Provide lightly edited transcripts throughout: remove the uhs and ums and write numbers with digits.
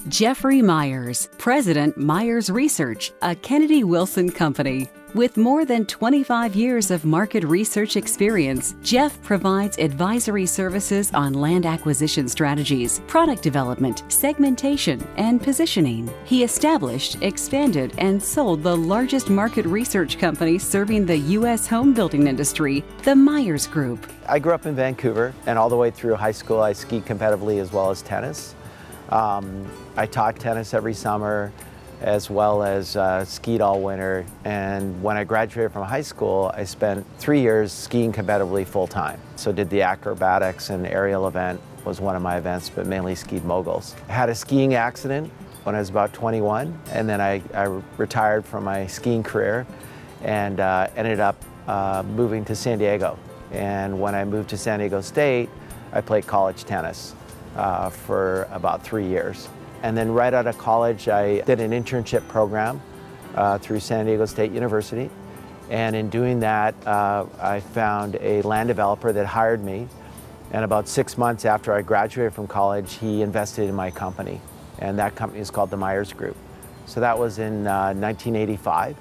Jeffrey Meyers, President Meyers Research, a Kennedy Wilson company. With more than 25 years of market research experience, Jeff provides advisory services on land acquisition strategies, product development, segmentation, and positioning. He established, expanded, and sold the largest market research company serving the U.S. home building industry, the Meyers Group. I grew up in Vancouver, and all the way through high school I skied competitively as well as tennis. I taught tennis every summer, as well as skied all winter. And when I graduated from high school, I spent 3 years skiing competitively full-time. So did the acrobatics and aerial event was one of my events, but mainly skied moguls. I had a skiing accident when I was about 21, and then I retired from my skiing career and ended up moving to San Diego. And when I moved to San Diego State, I played college tennis for about 3 years. And then right out of college, I did an internship program through San Diego State University. And in doing that, I found a land developer that hired me. And about 6 months after I graduated from college, he invested in my company. And that company is called the Meyers Group. So that was in 1985.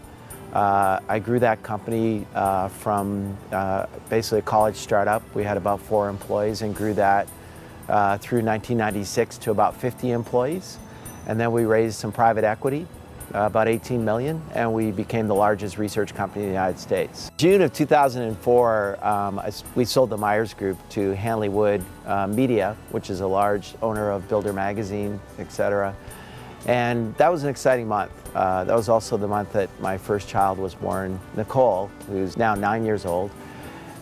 I grew that company from basically a college startup. We had about 4 employees and grew that through 1996 to about 50 employees. And then we raised some private equity, about 18 million, and we became the largest research company in the United States. June of 2004, we sold the Meyers Group to Hanley Wood Media, which is a large owner of Builder Magazine, etc. And that was an exciting month. That was also the month that my first child was born, Nicole, who's now 9 years old.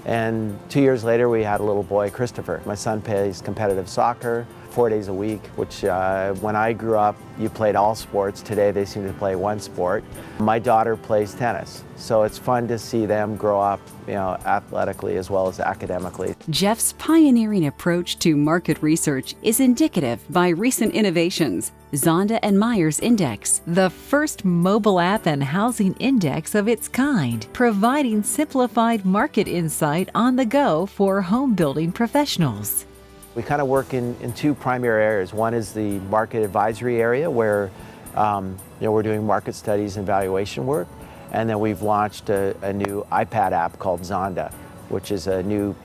And 2 years later, we had a little boy, Christopher. My son plays competitive soccer 4 days a week, which when I grew up, you played all sports. Today, they seem to play one sport. My daughter plays tennis. So it's fun to see them grow up, athletically as well as academically. Jeff's pioneering approach to market research is indicative by recent innovations. Zonda and Meyers Index, the first mobile app and housing index of its kind, providing simplified market insight on the go for home building professionals. We kind of work in 2 primary areas. One is the market advisory area where we're doing market studies and valuation work. And then we've launched a new iPad app called Zonda, which is a new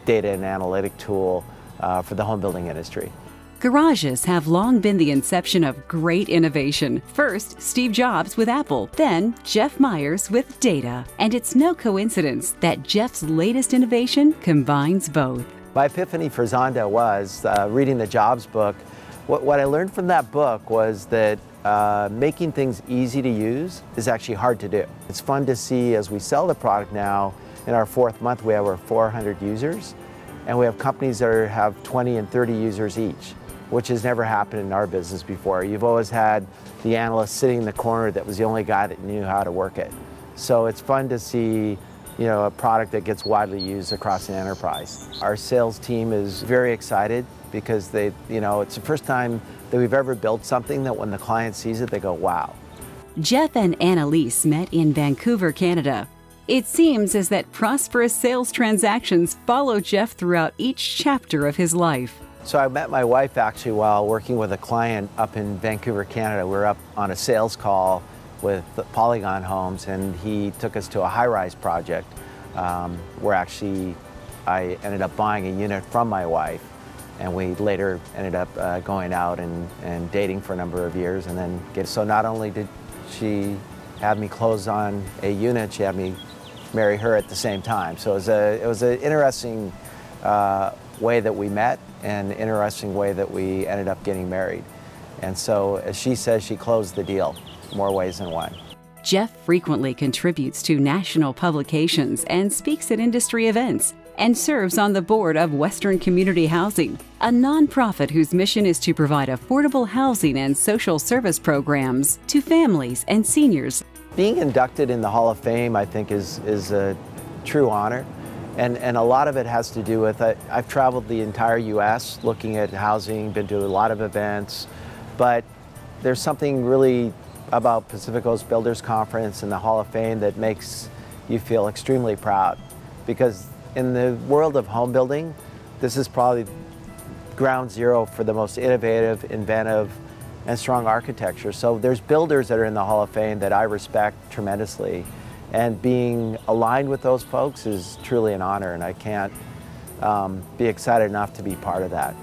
data and analytic tool for the home building industry. Garages have long been the inception of great innovation. First, Steve Jobs with Apple, then Jeff Meyers with data. And it's no coincidence that Jeff's latest innovation combines both. My epiphany for Zonda was reading the Jobs book. What I learned from that book was that making things easy to use is actually hard to do. It's fun to see as we sell the product now. In our 4th month, we have over 400 users, and we have companies that have 20 and 30 users each, which has never happened in our business before. You've always had the analyst sitting in the corner that was the only guy that knew how to work it. So it's fun to see a product that gets widely used across an enterprise. Our sales team is very excited because it's the first time that we've ever built something that when the client sees it, they go, wow. Jeff and Annalise met in Vancouver, Canada. It seems as that prosperous sales transactions follow Jeff throughout each chapter of his life. So I met my wife actually while working with a client up in Vancouver, Canada. We were up on a sales call with Polygon Homes, and he took us to a high-rise project where actually I ended up buying a unit from my wife, and we later ended up going out and dating for a number of years. And then so not only did she have me close on a unit, she had me marry her at the same time. So it was an interesting way that we met and an interesting way that we ended up getting married. And so as she says, she closed the deal more ways than one. Jeff frequently contributes to national publications and speaks at industry events, and serves on the board of Western Community Housing, a nonprofit whose mission is to provide affordable housing and social service programs to families and seniors. Being inducted in the Hall of Fame, I think, is a true honor. And a lot of it has to do with, I've traveled the entire U.S. looking at housing, been to a lot of events, but there's something really about Pacific Coast Builders Conference and the Hall of Fame that makes you feel extremely proud. Because in the world of home building, this is probably ground zero for the most innovative, inventive, and strong architecture. So there's builders that are in the Hall of Fame that I respect tremendously, and being aligned with those folks is truly an honor, and I can't be excited enough to be part of that.